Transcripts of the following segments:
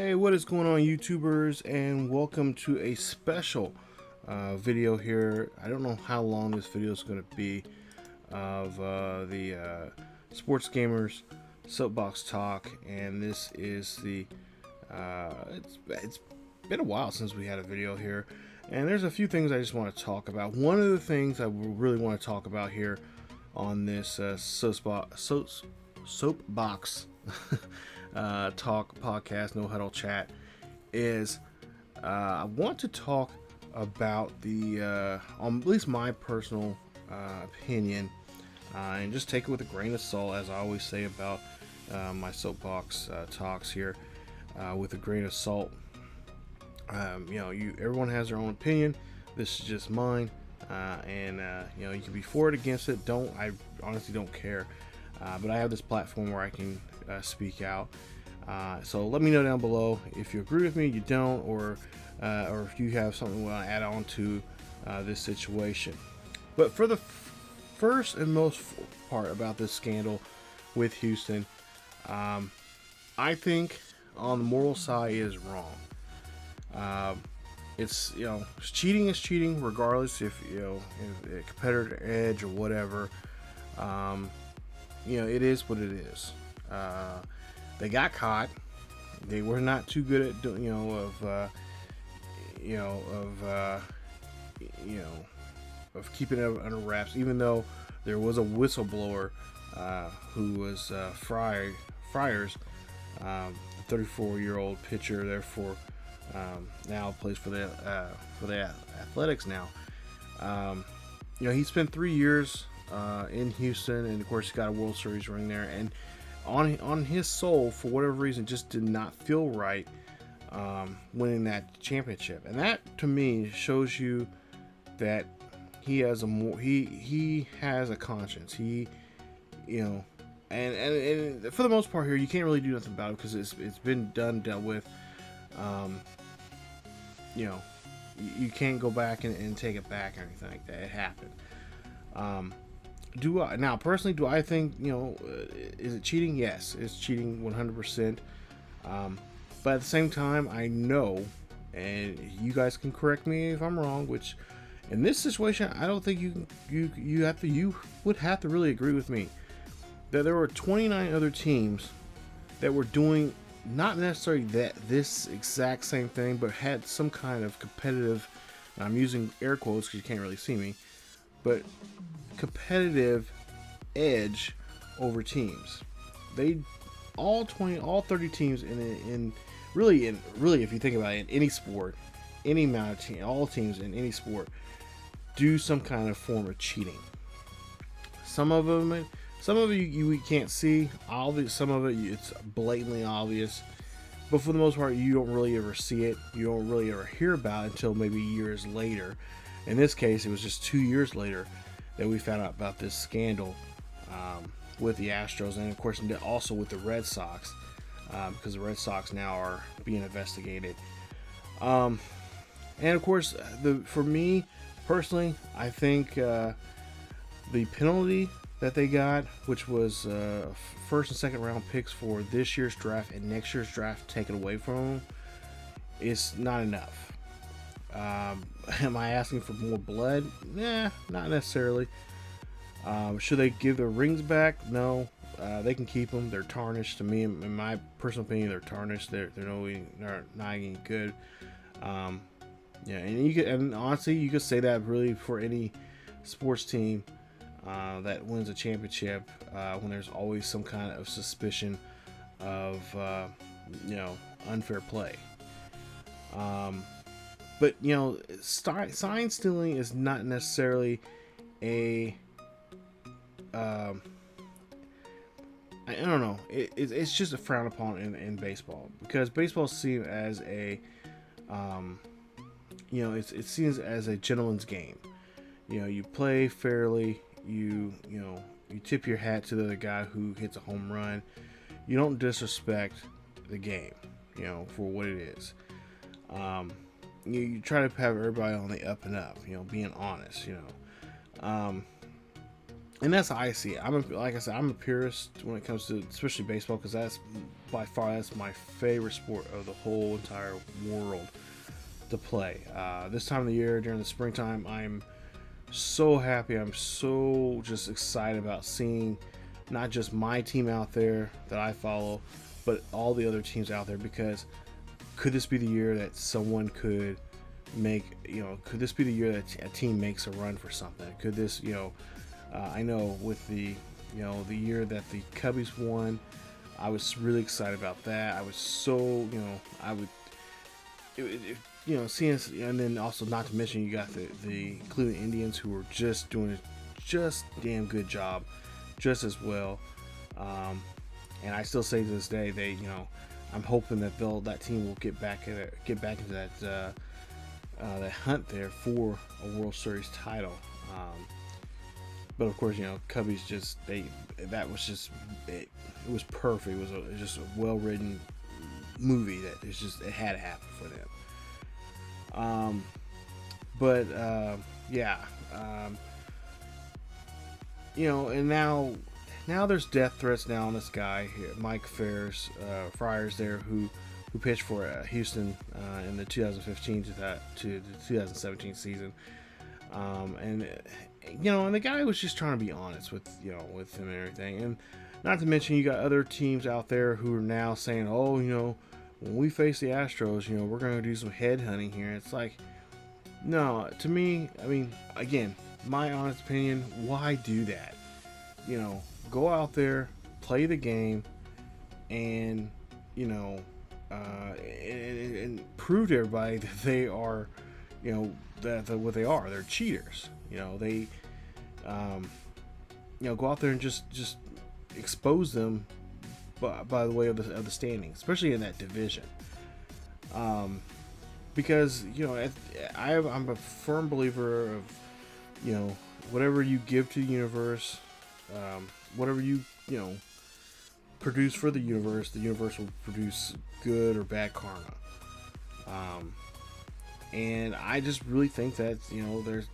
Hey, what is going on, YouTubers, and welcome to a special video here. I don't know how long this video is going to be of the sports gamers soapbox talk, and this is the it's been a while since we had a video here, and there's a few things I just want to talk about. One of the things I really want to talk about here on this soapbox talk podcast, no huddle chat, is I want to talk about the at least my personal opinion, and just take it with a grain of salt, as I always say about my soapbox talks here, with a grain of salt. Everyone has their own opinion. This is just mine, and you can be for it, against it. I honestly don't care, but I have this platform where I can speak out. So let me know down below if you agree with me, you don't, or if you have something you want to add on to this situation. But for the first and most part about this scandal with Houston, I think on the moral side is wrong. It's cheating is cheating, regardless if a competitor edge or whatever. It is what it is. They got caught. They were not too good at of keeping it under wraps. Even though there was a whistleblower who was Fiers, 34-year-old pitcher. Therefore, now plays for the Athletics now. He spent 3 years in Houston, and of course he got a World Series ring there, and on his soul, for whatever reason, just did not feel right winning that championship. And that, to me, shows you that he has he has a conscience. And for the most part here, you can't really do nothing about it because it's been dealt with. You can't go back and take it back or anything like that. It happened. Do I think, is it cheating? Yes, it's cheating 100%. But at the same time, I know, and you guys can correct me if I'm wrong, which in this situation, I don't think you would have to really agree with me, that there were 29 other teams that were doing not necessarily this exact same thing, but had some kind of competitive, and I'm using air quotes because you can't really see me, but competitive edge over teams. All 30 teams really if you think about it, in any sport, any amount of team, all teams in any sport do some kind of form of cheating. Some of it you can't see, obvious. Some of it it's blatantly obvious, but for the most part, you don't really ever see it. You don't really ever hear about it until maybe years later. In this case, it was just 2 years later that we found out about this scandal with the Astros, and of course also with the Red Sox, because the Red Sox now are being investigated. And of course, for me personally, I think the penalty that they got, which was first and second round picks for this year's draft and next year's draft, taken away from them, is not enough. Am I asking for more blood? Nah, not necessarily. Should they give their rings back? No. They can keep them. They're tarnished. To me, in my personal opinion, they're tarnished. They're not any good. And honestly, you could say that really for any sports team that wins a championship, when there's always some kind of suspicion of unfair play. But sign stealing is not necessarily a I don't know. It's just a frown upon in baseball, because baseball is seen as a it's seen as a gentleman's game. You play fairly. You tip your hat to the other guy who hits a home run. You don't disrespect the game, for what it is. You try to have everybody on the up and up, being honest, And that's how I see it. Like I said, I'm a purist when it comes to especially baseball, because that's by far that's my favorite sport of the whole entire world to play. This time of the year during the springtime, I'm so happy. I'm so just excited about seeing not just my team out there that I follow, but all the other teams out there, because could this be the year that someone could make, could this be the year that a team makes a run for something? Could this, I know with the, the year that the Cubbies won, I was really excited about that. I was so, I would, seeing, and then also not to mention you got the Cleveland Indians, who were just doing a just damn good job, just as well. And I still say to this day, they, I'm hoping that that team will get back into that that hunt there for a World Series title. But of course, Cubbies that was just it was perfect. It was just a well-written movie that it had to happen for them. Yeah. And now there's death threats now on this guy here, Mike Fiers there, who pitched for Houston in the 2015 to the 2017 season. And the guy was just trying to be honest with him and everything. And not to mention, you got other teams out there who are now saying, oh, when we face the Astros, we're going to do some head hunting here. It's like, no, to me, I mean, again, my honest opinion, why do that? Go out there, play the game, and, and prove to everybody that they are, that what they are. They're cheaters. They, go out there and just expose them by the way of the standings, especially in that division. Because I'm a firm believer of whatever you give to the universe, whatever you produce for the universe will produce good or bad karma. And I just really think that there's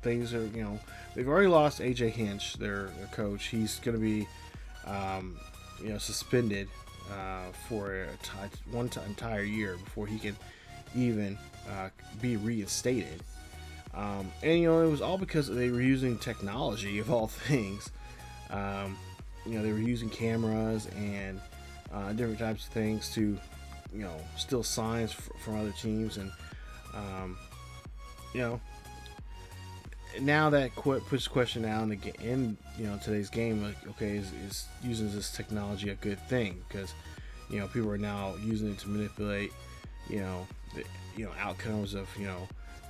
things are they've already lost AJ Hinch, their coach. He's going to be suspended for one entire year before he can even be reinstated. And it was all because they were using technology of all things. They were using cameras and different types of things to steal signs from other teams. And now that puts the question now in today's game, like, okay, is using this technology a good thing? Because people are now using it to manipulate the outcomes of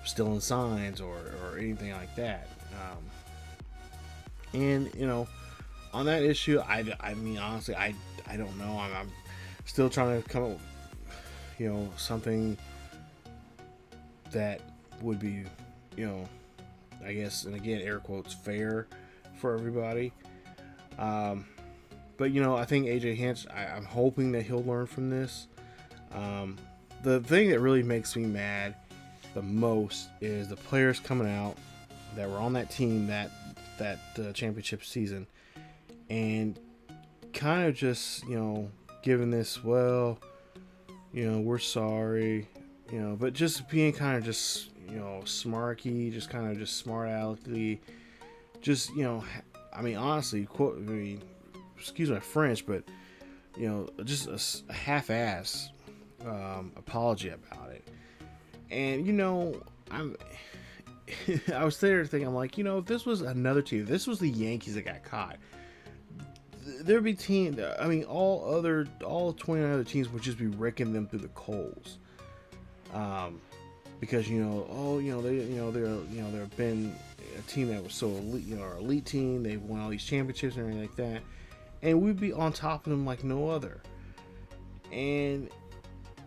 stealing signs or anything like that. And on that issue, I mean honestly, I don't know. I'm still trying to come up with something that would be I guess, and again, air quotes, fair for everybody. But I think AJ Hinch, I'm hoping that he'll learn from this. The thing that really makes me mad the most is the players coming out that were on that team that championship season, and kind of just giving this, well, we're sorry, but just being kind of just smarky, just kind of just smart alecky, just I mean honestly, excuse my French, but just a half-ass apology about it. And I was there thinking, I'm like, if this was another team, if this was the Yankees that got caught, there'd be teams. I mean, all 29 other teams would just be raking them through the coals. Because there have been a team that was so elite, our elite team. They've won all these championships and everything like that, and we'd be on top of them like no other. And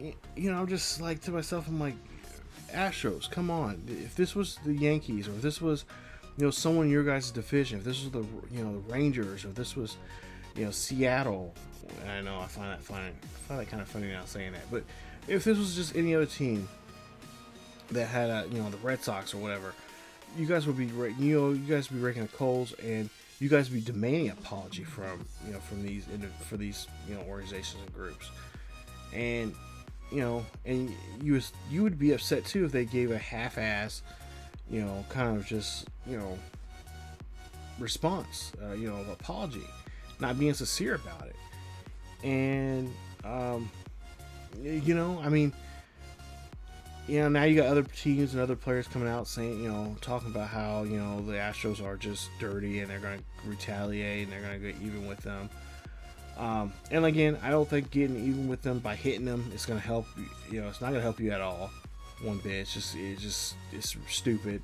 I'm just like to myself, I'm like, Astros, come on. If this was the Yankees, or if this was someone in your guys' division, if this was the the Rangers, or if this was Seattle, I know I find that kind of funny now saying that, but if this was just any other team that had the Red Sox or whatever, you guys would be you guys would be raking the coals, and you guys be demanding an apology from these organizations and groups. And and you would be upset too if they gave a half-ass kind of just response, apology, not being sincere about it. And I mean, now you got other teams and other players coming out saying, talking about how, the Astros are just dirty and they're going to retaliate and they're going to get even with them. And again, I don't think getting even with them by hitting them is going to help. It's not going to help you at all, one bit. It's stupid.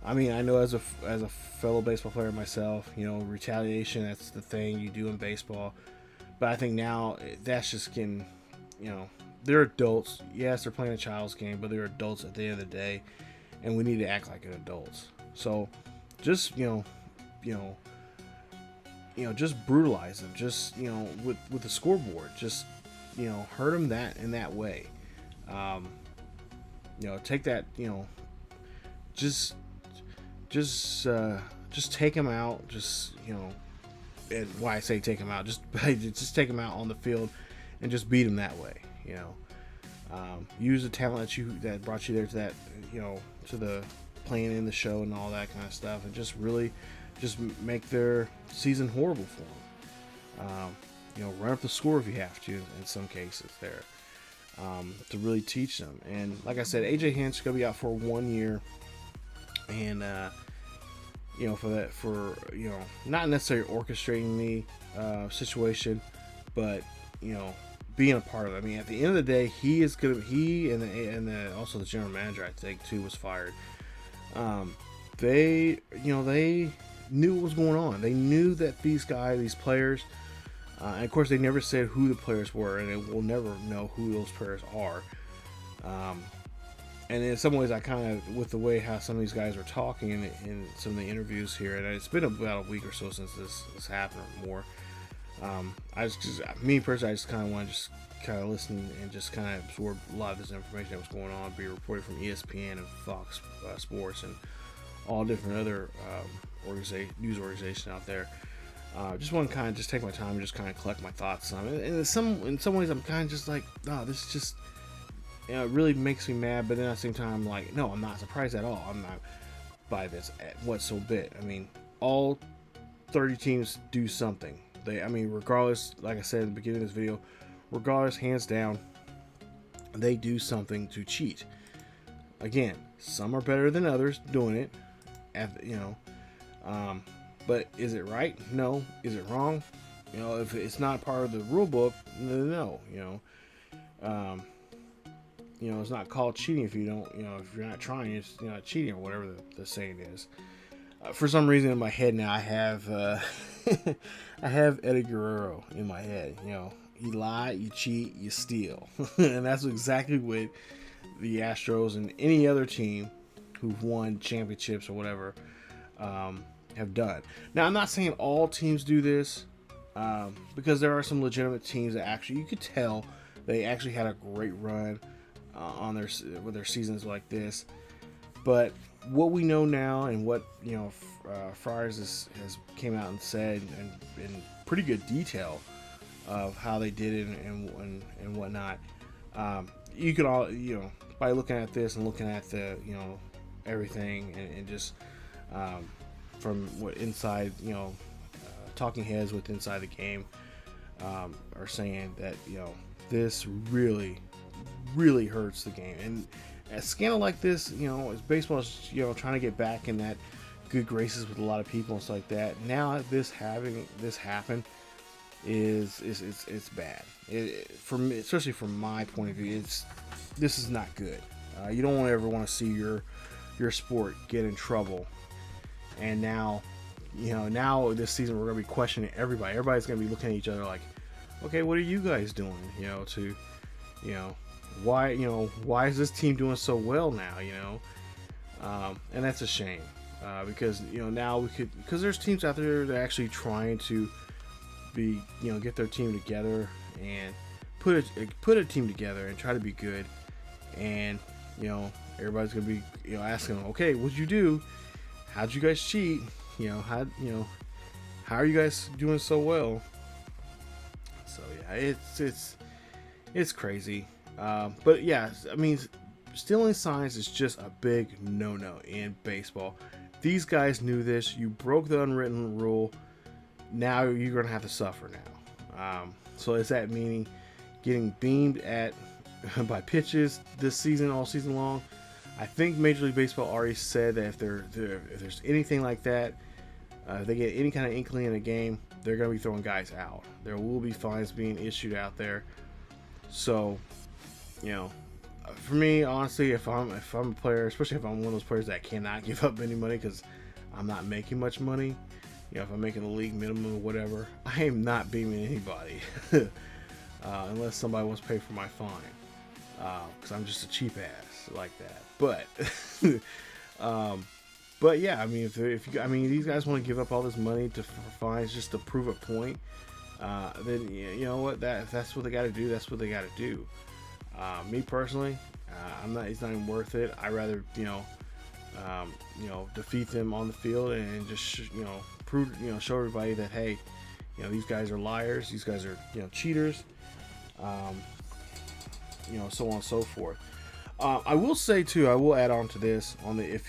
I mean, I know as a fellow baseball player myself, retaliation, that's the thing you do in baseball. But I think now that's just getting, they're adults. Yes, they're playing a child's game, but they're adults at the end of the day, and we need to act like adults. So, just just brutalize them. Just with the scoreboard, just hurt them in that way. Take that. Just take them out. And why I say take them out, just take them out on the field and just beat them that way. Use the talent that brought you there to that, to the playing in the show and all that kind of stuff, and just really make their season horrible for them. Run up the score if you have to in some cases there, to really teach them. And like I said, AJ Hinch's gonna be out for 1 year, and for not necessarily orchestrating the situation, but being a part of it. I mean, at the end of the day, he and also the general manager, I think too, was fired. They knew what was going on. They knew that these players, and of course they never said who the players were, and we'll never know who those players are. And in some ways, I kind of, with the way how some of these guys were talking in some of the interviews here, and it's been about a week or so since this happened or more. Me personally, I just kind of want to just kind of listen and just kind of absorb a lot of this information that was going on, be reported from ESPN and Fox Sports and all different other news organizations out there. Just want to kind of just take my time and just kind of collect my thoughts on it. And in some ways, I'm kind of just like, oh, this is just. It really makes me mad, but then at the same time, I'm like, no, I'm not surprised at all. I'm not by this bit. I mean, all 30 teams do something. Regardless, like I said at the beginning of this video, regardless, hands down, they do something to cheat. Again, some are better than others doing it, but is it right? No. Is it wrong? If it's not part of the rule book, no. It's not called cheating if you don't, if you're not trying, it's not cheating or whatever the saying is. For some reason in my head now, I have I have Eddie Guerrero in my head. You lie, you cheat, you steal, and that's exactly what the Astros and any other team who've won championships or whatever have done. Now, I'm not saying all teams do this, because there are some legitimate teams that actually you could tell they actually had a great run with their seasons like this. But what we know now, and what Fiers has came out and said in pretty good detail of how they did it and whatnot. You could all by looking at this and looking at the everything and just from what inside talking heads with inside the game are saying that this really hurts the game. And a scandal like this, as baseball is trying to get back in that good graces with a lot of people and stuff like that. Now this happen it's bad. For me, especially from my point of view, this is not good. You don't ever want to see your sport get in trouble. And now this season we're gonna be questioning everybody. Everybody's gonna be looking at each other like, okay, what are you guys doing? Why is this team doing so well now? And that's a shame, because now because there's teams out there that are actually trying to get their team together and put a team together and try to be good. And everybody's gonna be asking them, okay, what'd you do? How'd you guys cheat? how are you guys doing so well? So yeah, it's crazy. But yeah, I mean, stealing signs is just a big no-no in baseball. These guys knew this. You broke the unwritten rule. Now you're gonna have to suffer now. So is that meaning getting beamed at by pitches this season, all season long? I think Major League Baseball already said that if there's anything like that, if they get any kind of inkling in a game, they're going to be throwing guys out. There will be fines being issued out there. So, you know, for me, honestly, if I'm a player, especially if I'm one of those players that cannot give up any money because I'm not making much money, you know, if I'm making the league minimum or whatever, I am not beaming anybody unless somebody wants to pay for my fine, because I'm just a cheap ass like that. But yeah, I mean, if these guys want to give up all this money for fines just to prove a point, then you know what, that's what they got to do. That's what they got to do. Me personally, it's not even worth it. I rather defeat them on the field and just show everybody that, hey, you know, these guys are liars. These guys are, you know, cheaters. So on and so forth. I will say too, I will add on to this on the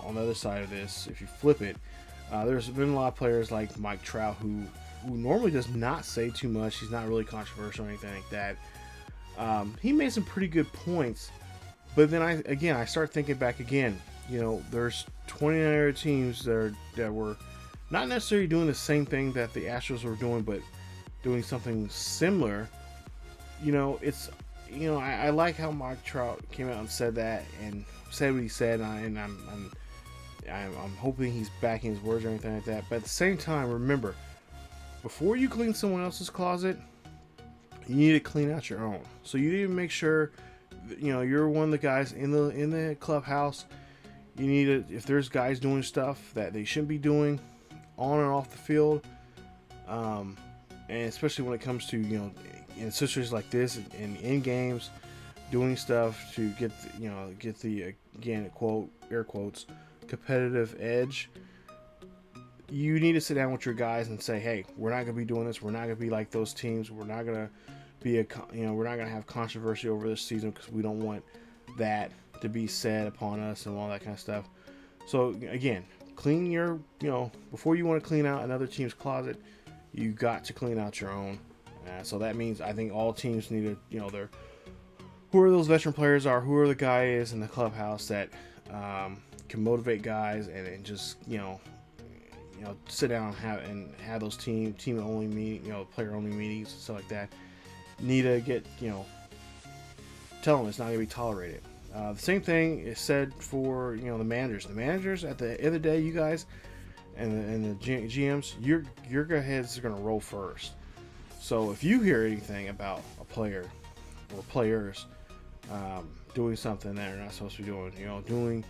on the other side of this, if you flip it, there's been a lot of players like Mike Trout who normally does not say too much. He's not really controversial or anything like that. He made some pretty good points, but then I start thinking back again. You know, there's 29 other teams that were not necessarily doing the same thing that the Astros were doing, but doing something similar. You know, I like how Mike Trout came out and said that and said what he said, and I'm hoping he's backing his words or anything like that. But at the same time, remember, before you clean someone else's closet, you need to clean out your own. So you need to make sure that, you know, you're one of the guys in the clubhouse. You need to, if there's guys doing stuff that they shouldn't be doing on and off the field, and especially when it comes to, you know, in situations like this, in games, doing stuff to get the again, quote, air quotes, competitive edge, you need to sit down with your guys and say, hey, we're not going to be doing this. We're not going to be like those teams. We're not going to be we're not going to have controversy over this season because we don't want that to be said upon us and all that kind of stuff. So again, clean your, before you want to clean out another team's closet, you got to clean out your own. So that means I think all teams need to, whoever those veteran players are, whoever the guy is in the clubhouse that can motivate guys and just, sit down and have those team only meeting, player only meetings and stuff like that. Need to get, tell them it's not going to be tolerated. The same thing is said for, the managers. The managers, at the end of the day, you guys and the GMs, your heads are going to roll first. So if you hear anything about a player or players doing something that they're not supposed to be doing, doing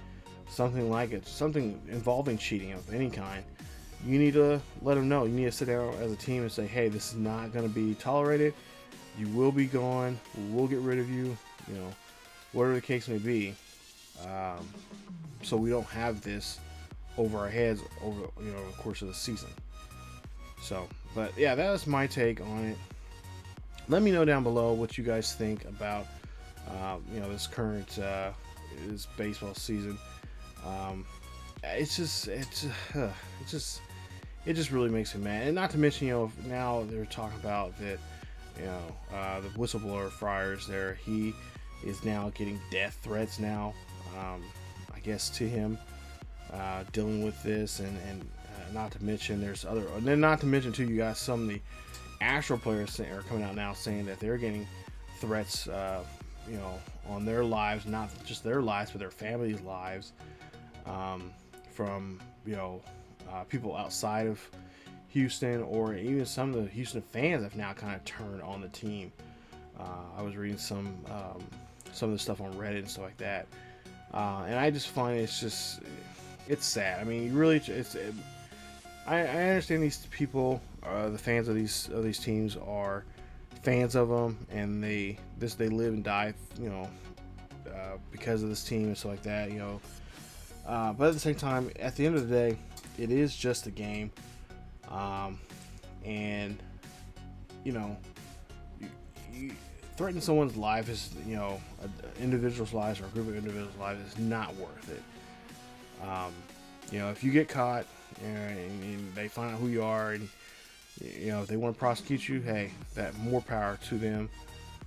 something like it, something involving cheating of any kind, you need to let them know. You need to sit down as a team and say, hey, this is not going to be tolerated. You will be gone. We'll get rid of you, whatever the case may be. So we don't have this over our heads over, the course of the season. So, but yeah, that was my take on it. Let me know down below what you guys think about, this current, this baseball season. It just really makes me mad. And not to mention, now they're talking about that, the whistleblower Fiers there, he is now getting death threats now, I guess, to him, dealing with this, and not to mention there's other, and then not to mention too, you got some of the Astro players are coming out now saying that they're getting threats, on their lives, not just their lives, but their families' lives, from people outside of Houston, or even some of the Houston fans have now kind of turned on the team. I was reading some of the stuff on Reddit and stuff like that, and I just find it's sad. I mean, really, I understand these people, the fans of these teams are fans of them, and they live and die, because of this team and stuff like that, but at the same time, at the end of the day, it is just a game. And you know, you threaten someone's life is, an individual's lives or a group of individuals' lives is not worth it. If you get caught and they find out who you are, and if they want to prosecute you, hey, that more power to them.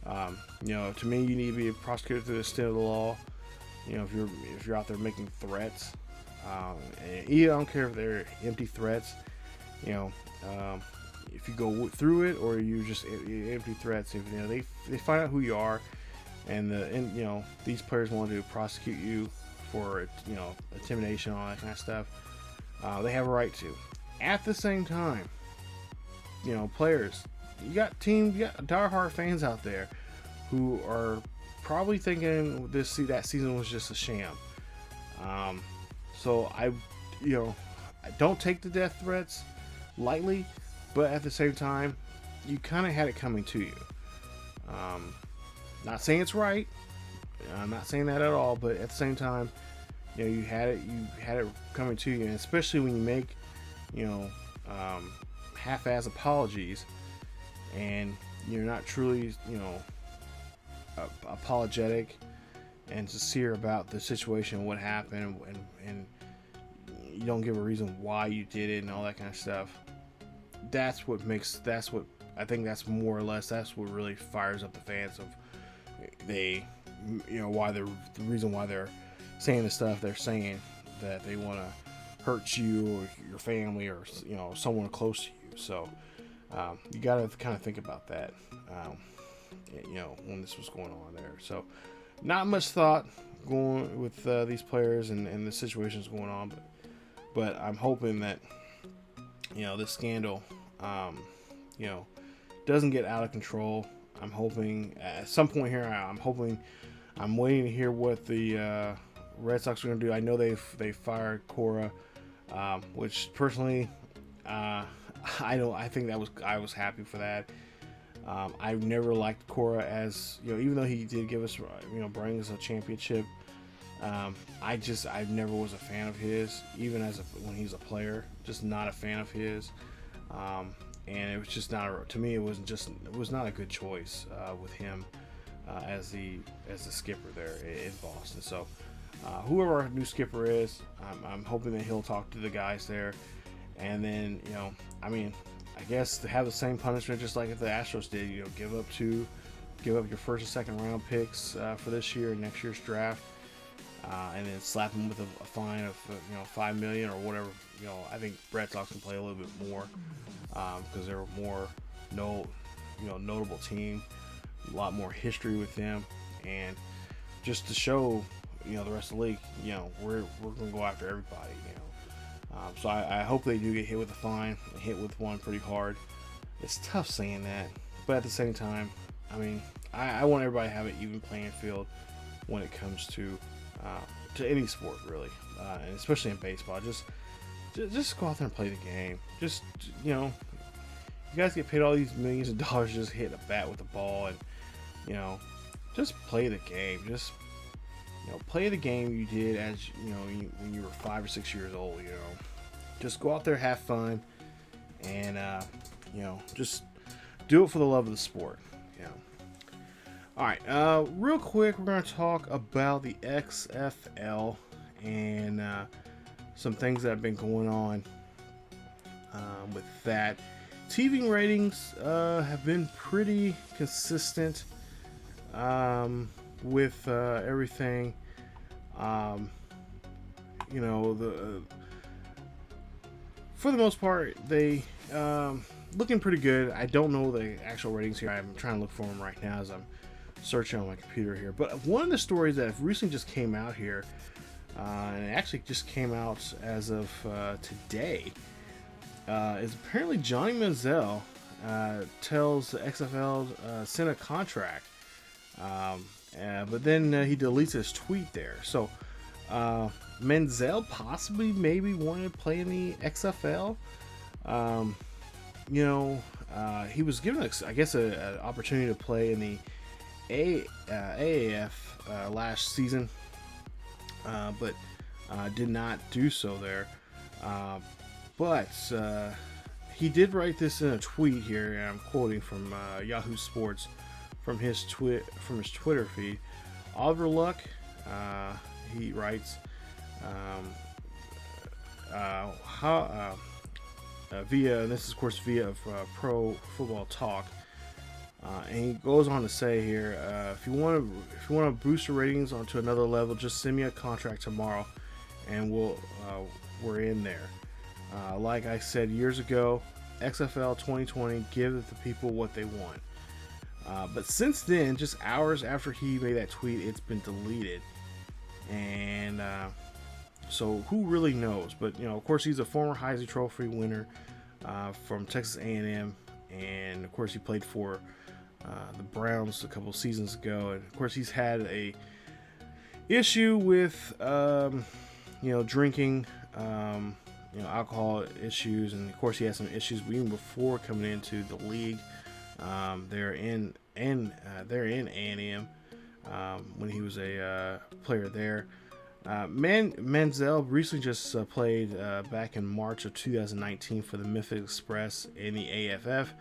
To me, you need to be prosecuted through the extent of the law. If you're out there making threats, and I don't care if they're empty threats. If you go through it or you just empty threats, if they find out who you are, and these players want to prosecute you for intimidation, all that kind of stuff, they have a right to. At the same time, players, you got diehard fans out there who are probably thinking that season was just a sham. So I don't take the death threats lightly, but at the same time, you kind of had it coming to you. Not saying it's right. I'm not saying that at all, but at the same time, you had it coming to you, and especially when you make, half-ass apologies, and you're not truly, apologetic and sincere about the situation, what happened, and you don't give a reason why you did it and all that kind of stuff. That's what I think that's more or less, that's what really fires up the fans of why the reason why they're saying the stuff they're saying, that they want to hurt you or your family or someone close to you. So you got to kind of think about that when this was going on there. So not much thought going with these players and the situations going on, but I'm hoping that this scandal doesn't get out of control. I'm hoping at some point here, I'm waiting to hear what the Red Sox are going to do. I know they fired Cora, which personally, I was happy for that. I've never liked Cora as, even though he did give us, bring us a championship. I never was a fan of his, even when he's a player, just not a fan of his. And it was just to me, it was not a good choice with him as the skipper there in Boston. So whoever our new skipper is, I'm hoping that he'll talk to the guys there, and then I guess to have the same punishment just like if the Astros did, give up your first and second round picks for this year and next year's draft, and then slap them with a fine of $5 million or whatever. I think Red Sox can play a little bit more because they're a more notable team, a lot more history with them, and just to show the rest of the league, we're gonna go after everybody. So I hope they do get hit with a fine, hit with one pretty hard. It's tough saying that, but at the same time, I want everybody to have an even playing field when it comes to any sport, really, and especially in baseball. Just go out there and play the game. You guys get paid all these millions of dollars just hitting a bat with a ball, and just play the game. Just play the game you did as when you were 5 or 6 years old. Just go out there, have fun, and just do it for the love of the sport. All right, real quick, we're going to talk about the XFL and some things that have been going on with that. TV ratings have been pretty consistent with everything. For the most part, they looking pretty good. I don't know the actual ratings here. I'm trying to look for them right now as I'm searching on my computer here. But one of the stories that recently just came out here, and it actually just came out as of today, is apparently Johnny Manziel tells the XFL send a contract, but then he deletes his tweet there. So Manziel possibly maybe wanted to play in the XFL. He was given, I guess, an opportunity to play in the AAF last season, but did not do so there. But he did write this in a tweet here, and I'm quoting from Yahoo Sports from his Twitter feed. Oliver Luck, he writes, via, and this is of course via Pro Football Talk, and he goes on to say here, if you want to boost your ratings onto another level, just send me a contract tomorrow, and we're in there. Like I said years ago, XFL 2020, give the people what they want. But since then, just hours after he made that tweet, it's been deleted. And so who really knows? But, of course, he's a former Heisman Trophy winner from Texas A&M. And, of course, he played for the Browns a couple seasons ago. And, of course, he's had a issue with, drinking, alcohol issues. And, of course, he had some issues even before coming into the league. They're in A&M when he was a player there. Manziel recently just played back in March of 2019 for the Memphis Express in the AFF.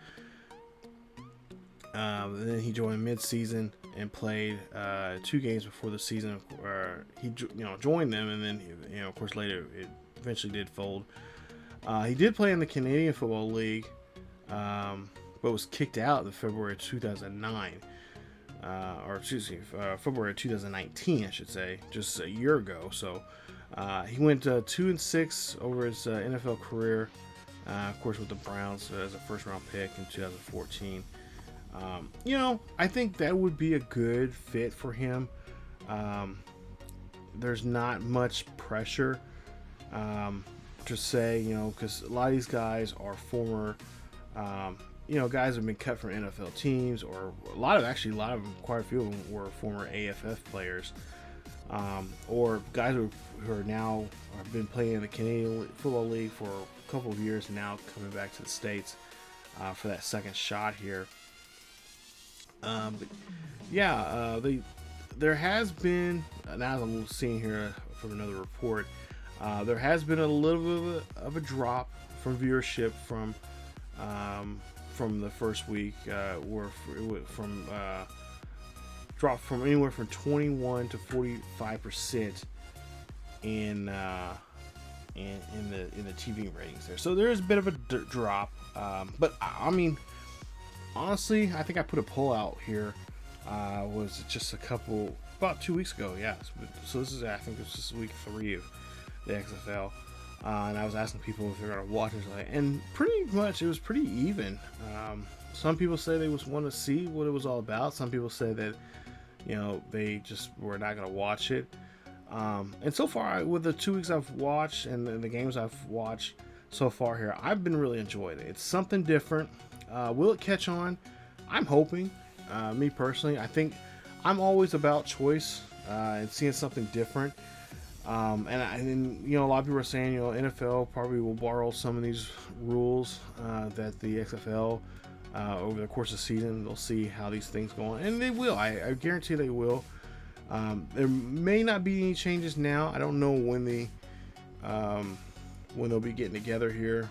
Then he joined mid-season and played 2 games before the season. He joined them, and then of course later it eventually did fold. He did play in the Canadian Football League, but was kicked out in February of 2009. February of 2019, I should say, just a year ago. So he went 2-6 over his NFL career, of course with the Browns as a first-round pick in 2014. I think that would be a good fit for him. There's not much pressure to say, because a lot of these guys are former, guys have been cut from NFL teams, or a lot of them, quite a few of them were former AFF players, or guys who are now have been playing in the Canadian Football League for a couple of years and now coming back to the States for that second shot here. There has been, now I'm seeing here from another report, there has been a little bit of a drop from viewership from the first week, where it went from dropped from anywhere from 21 to 45% in the TV ratings there. So there is a bit of a drop, but I mean, honestly, I think I put a poll out here. Was just about 2 weeks ago? Yeah. So this is, I think this is week 3 of the XFL. And I was asking people if they're going to watch it, and pretty much it was pretty even. Some people say they want to see what it was all about. Some people say that, they just were not going to watch it. And so far, with the 2 weeks I've watched and the games I've watched so far here, I've been really enjoying it. It's something different. Will it catch on? I'm hoping. Me personally, I think I'm always about choice and seeing something different. And a lot of people are saying, NFL probably will borrow some of these rules that the XFL over the course of the season. They'll see how these things go on, and they will. I guarantee they will. There may not be any changes now. I don't know when they'll be getting together here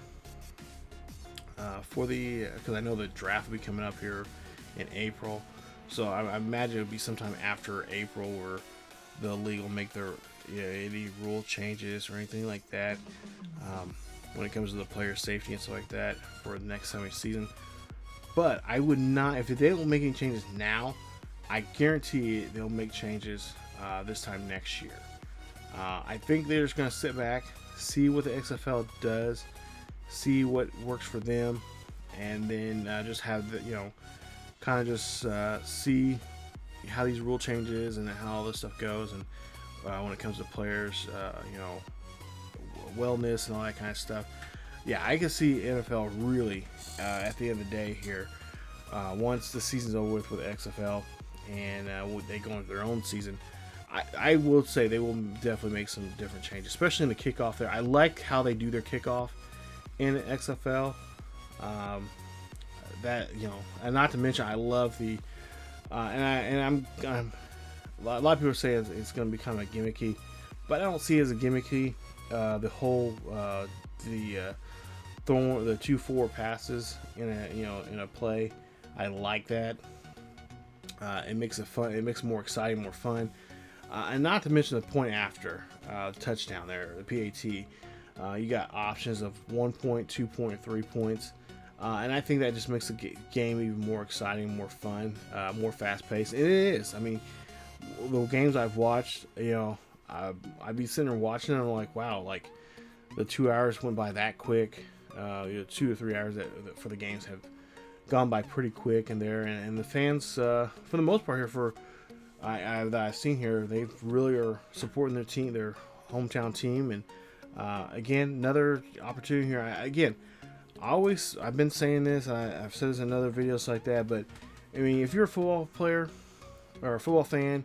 because I know the draft will be coming up here in April. So I imagine it'll be sometime after April where the league will make their any rule changes or anything like that when it comes to the player safety and stuff like that for the next coming season. But I would not, if they don't make any changes now, I guarantee they'll make changes this time next year. I think they're just going to sit back, see what the XFL does, see what works for them, and then just have the, kind of just see how these rule changes and how all this stuff goes, and when it comes to players, wellness and all that kind of stuff. Yeah, I can see NFL really at the end of the day here, once the season's over with XFL and they go into their own season, I will say they will definitely make some different changes, especially in the kickoff there. I like how they do their kickoff in XFL. And not to mention, I love the a lot of people are saying it's going to be kind of gimmicky, but I don't see it as a gimmicky. The whole throwing the 2 forward passes in a play. I like that. It makes it fun. It makes it more exciting, more fun, and not to mention the point after touchdown there, the PAT. You got options of 1 point, 2 point, 3 points, and I think that just makes the game even more exciting, more fun, more fast paced. It is. I mean, the games I've watched, I'd be sitting there watching, and I'm like, wow, like the 2 hours went by that quick. 2 to 3 hours that for the games have gone by pretty quick, and the fans, for the most part here, that I've seen here, they really are supporting their team, their hometown team, and again, another opportunity here. I've been saying this, I've said this in other videos like that, but I mean, if you're a football player or a football fan,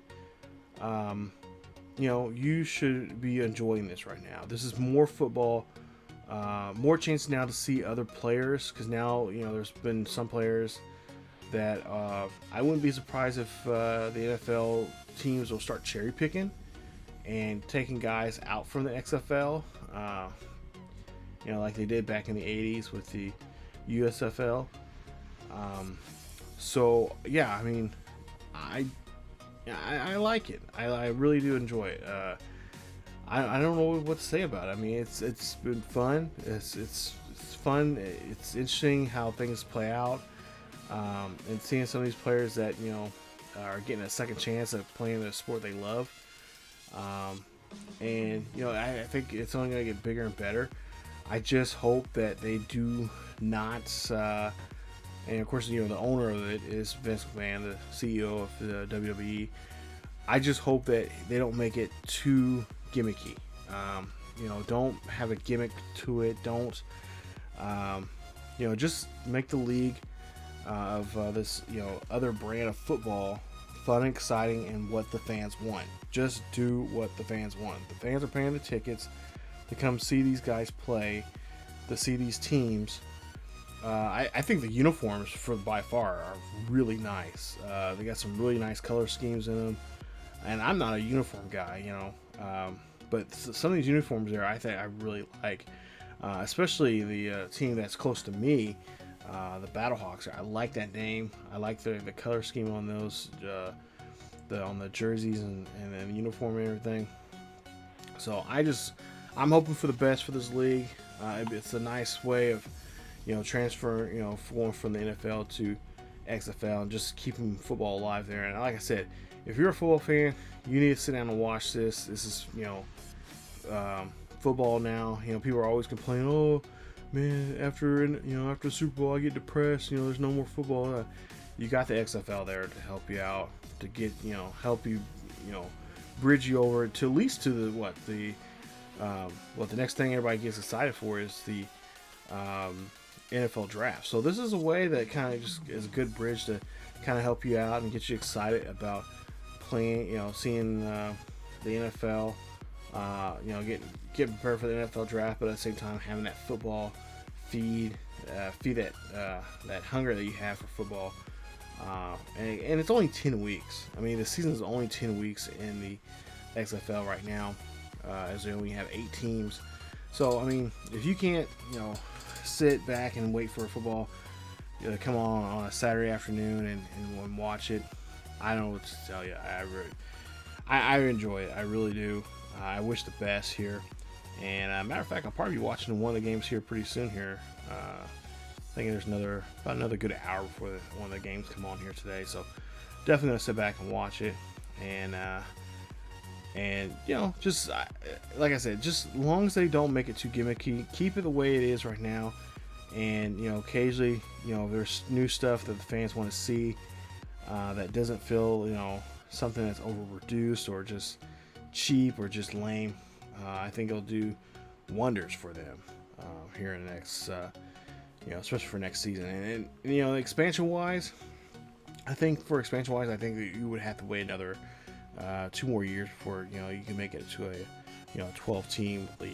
you should be enjoying this right now. This is more football. More chance now to see other players, because now there's been some players that I wouldn't be surprised if the NFL teams will start cherry picking and taking guys out from the XFL, like they did back in the 80s with the USFL. So yeah, I mean, I like it. I really do enjoy it. I don't know what to say about it. I mean, it's been fun. It's fun. It's interesting how things play out, and seeing some of these players that are getting a second chance at playing the sport they love. And I think it's only going to get bigger and better. I just hope that they do not. And of course, the owner of it is Vince McMahon, the CEO of the WWE. I just hope that they don't make it too gimmicky. Don't have a gimmick to it. Don't, just make the league of this, other brand of football fun and exciting and what the fans want. Just do what the fans want. The fans are paying the tickets to come see these guys play, to see these teams. I think the uniforms by far are really nice. They got some really nice color schemes in them, and I'm not a uniform guy, but some of these uniforms there, I think I really like, especially the team that's close to me, the Battlehawks. I like that name. I like the color scheme on those, on the jerseys and the uniform and everything. So I'm hoping for the best for this league. It's a nice way of transfer, going from the NFL to XFL and just keeping football alive there. And like I said, if you're a football fan, you need to sit down and watch this. This is, football now. People are always complaining, oh man, after the Super Bowl I get depressed. There's no more football. You got the XFL there to help you out, to get help you bridge you over to at least to the next thing everybody gets excited for is the NFL draft. So this is a way that kind of just is a good bridge to kind of help you out and get you excited about playing, seeing the NFL, getting prepared for the NFL draft, but at the same time having that football feed that hunger that you have for football. And it's only 10 weeks. I mean, the season is only 10 weeks in the XFL right now, as they only have 8 teams. So I mean, if you can't sit back and wait for a football to come on a Saturday afternoon and watch it, I don't know what to tell you. I enjoy it. I really do. I wish the best here. And matter of fact, I'll probably be watching one of the games here pretty soon here. Thinking there's about another good hour before one of the games come on here today. So definitely gonna sit back and watch it. And just like I said, just as long as they don't make it too gimmicky, keep it the way it is right now. And occasionally, there's new stuff that the fans want to see that doesn't feel something that's over reduced or just cheap or just lame. I think it'll do wonders for them here in the next, especially for next season. And expansion wise, I think that you would have to wait another 2 more years before you can make it to a 12-team league,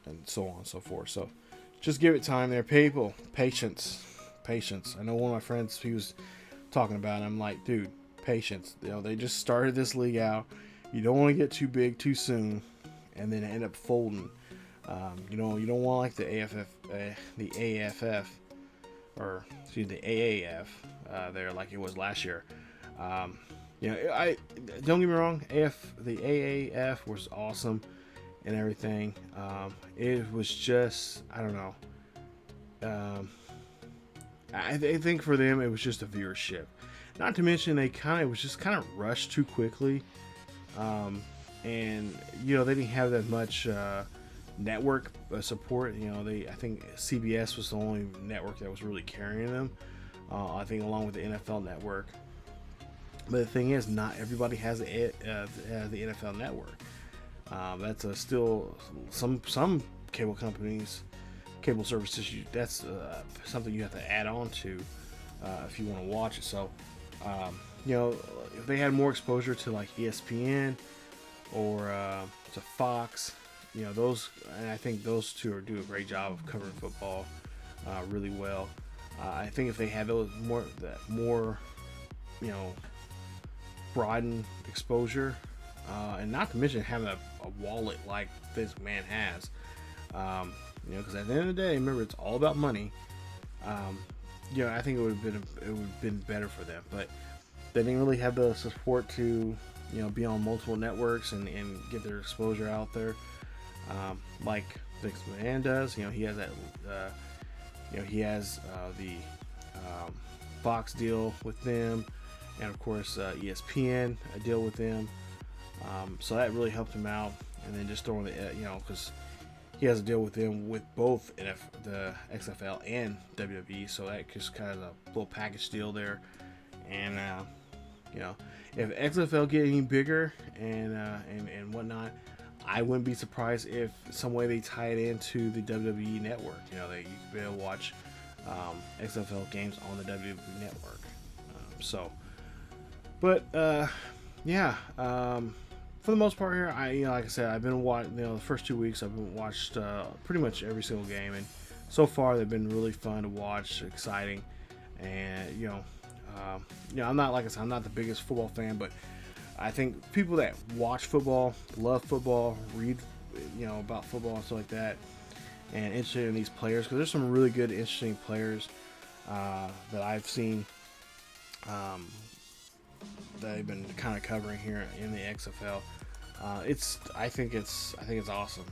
and so on and so forth. So just give it time there, people. Patience. I know one of my friends, he was talking about it. I'm like, dude, patience. They just started this league out. You don't want to get too big too soon and then end up folding. You know, you don't want like the AFF, or excuse me, the AAF there like it was last year. You know, I don't get me wrong, the AAF was awesome and everything. It was just, I don't know. I think for them it was just a viewership. Not to mention it was just kind of rushed too quickly, and you know they didn't have that much network support. You know, I think CBS was the only network that was really carrying them. I think along with the NFL network. But the thing is, not everybody has the NFL network. That's still some cable companies, cable services. That's something you have to add on to if you want to watch it. So, you know, if they had more exposure to like ESPN or to Fox, you know, and I think those two do a great job of covering football really well. I think if they had those more, you know, broadened exposure, and not to mention having a wallet like this man has, you know, because at the end of the day, remember, it's all about money. You know, I think it would have been better for them, but they didn't really have the support to, you know, be on multiple networks and get their exposure out there, like Vince McMahon does. You know, he has that. You know, he has the Fox deal with them, and of course ESPN deal with them. So that really helped him out. And then just throwing the, you know, because he has a deal with them with both the XFL and WWE, so that just kind of a little package deal there. And you know, if XFL get any bigger and whatnot, I wouldn't be surprised if some way they tie it into the WWE network. You know, that you could be able to watch XFL games on the WWE network. Yeah. For the most part here, you know, like I said, I've been watching. You know, the first 2 weeks I've been watched pretty much every single game, and so far they've been really fun to watch, exciting, and you know, I'm not, like I said, I'm not the biggest football fan, but I think people that watch football, love football, read, you know, about football and stuff like that, and interested in these players, because there's some really good, interesting players that I've seen that I've been kind of covering here in the XFL. I think it's awesome.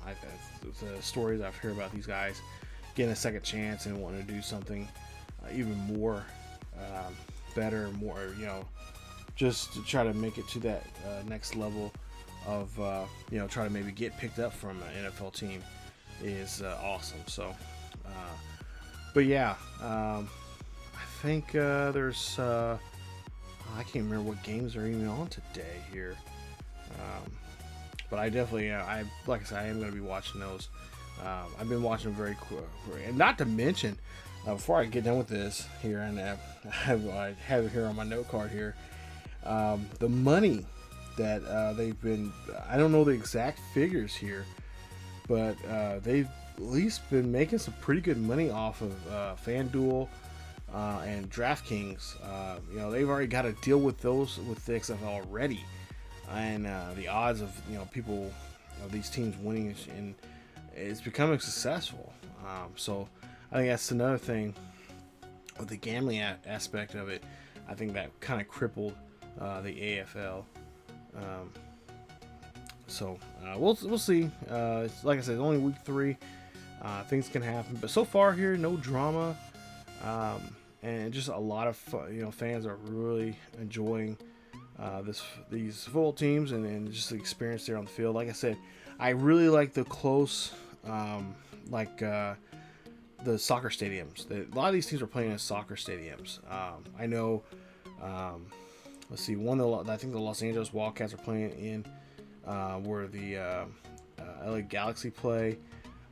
The stories I've heard about these guys getting a second chance and wanting to do something even more better, more, you know, just to try to make it to that next level of, you know, try to maybe get picked up from an NFL team is awesome. So, but yeah, I think there's, I can't remember what games are even on today here. But I definitely, like I said, I am going to be watching those. I've been watching very quick, and not to mention, before I get done with this here, and I have it here on my note card here, the money that they've been, I don't know the exact figures here, but they've at least been making some pretty good money off of FanDuel and DraftKings. You know, they've already got a deal with those, with the XFL already, and the odds of, you know, people of these teams winning is becoming successful. So I think that's another thing with the gambling aspect of it. I think that kind of crippled the AFL. So we'll see. Like I said, it's only week 3. Things can happen, but so far here, no drama, and just a lot of you know, fans are really enjoying these football teams and just the experience there on the field. Like I said, I really like the close, the soccer stadiums. A lot of these teams are playing in soccer stadiums. I know. Let's see. I think the Los Angeles Wildcats are playing in where the LA Galaxy play,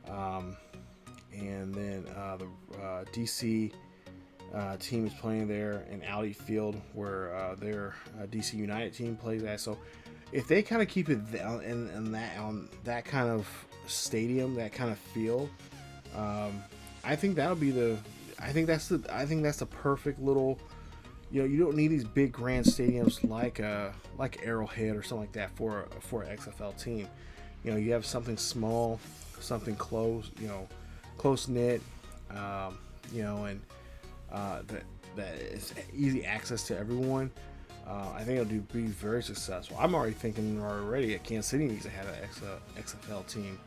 and then the DC team is playing there in Audi Field, where their DC United team plays at. So if they kind of keep it on that kind of stadium, that kind of feel, I think that'll be I think that's the perfect little, you know, you don't need these big grand stadiums like Arrowhead or something like that for an XFL team. You know, you have something small, something close, close knit, and that is easy access to everyone. I think it'll be very successful. I'm already thinking at Kansas City needs to have an XFL team,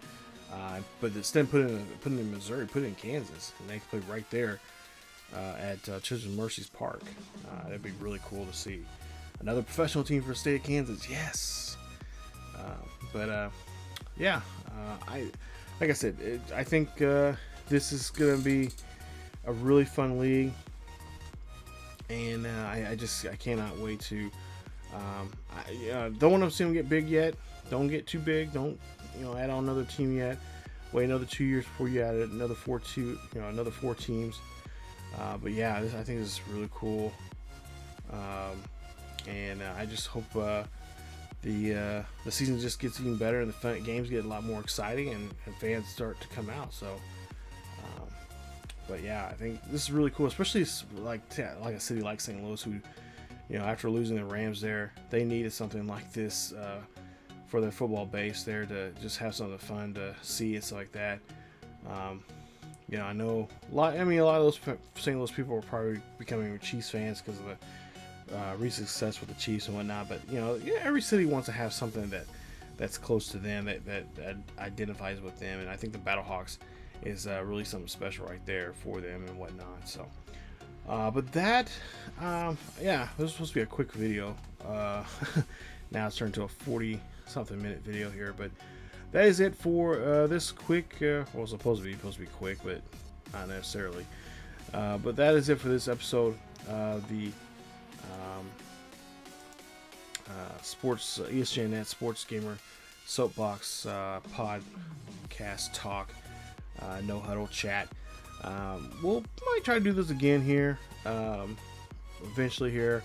but instead of putting it in Missouri, put it in Kansas, and they can play right there at Children's Mercy's Park. That'd be really cool to see. Another professional team for the state of Kansas, yes. Like I said, I think this is gonna be a really fun league, and I cannot wait to. Don't want to see them get big yet. Don't get too big. Don't add on another team yet. Wait another 2 years before you add another four teams. But yeah, I think this is really cool, and I just hope the season just gets even better and the games get a lot more exciting and fans start to come out. So, but yeah, I think this is really cool, especially like a city like St. Louis, who, after losing the Rams there, they needed something like this for their football base there to just have something fun to see and stuff like that. I know a lot of those St. Louis people are probably becoming Chiefs fans because of the recent success with the Chiefs and whatnot. But every city wants to have something that's close to them, that identifies with them, and I think the Battlehawks is really something special right there for them and whatnot. So, but that, this was supposed to be a quick video. Now it's turned to a 40-something minute video here, but that is it for this quick. It's supposed to be quick, but not necessarily. But that is it for this episode. The sports ESGNet Sports Gamer Soapbox podcast talk. No Huddle chat. We'll might try to do this again here. Eventually here.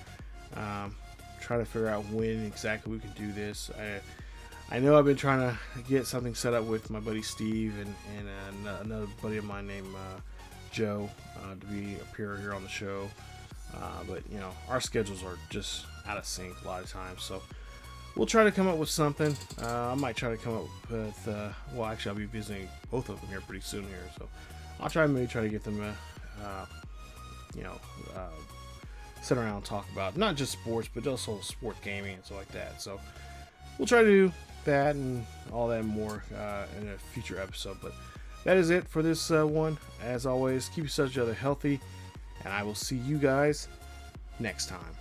Try to figure out when exactly we can do this. I know I've been trying to get something set up with my buddy Steve and another buddy of mine named Joe to appear here on the show. But our schedules are just out of sync a lot of times. So we'll try to come up with something. I might try to come up with, actually I'll be visiting both of them here pretty soon here. So I'll try to get them, sit around and talk about not just sports, but also sport gaming and stuff like that. So we'll try to do that and all that and more in a future episode. But that is it for this one. As always, keep yourself healthy, and I will see you guys next time.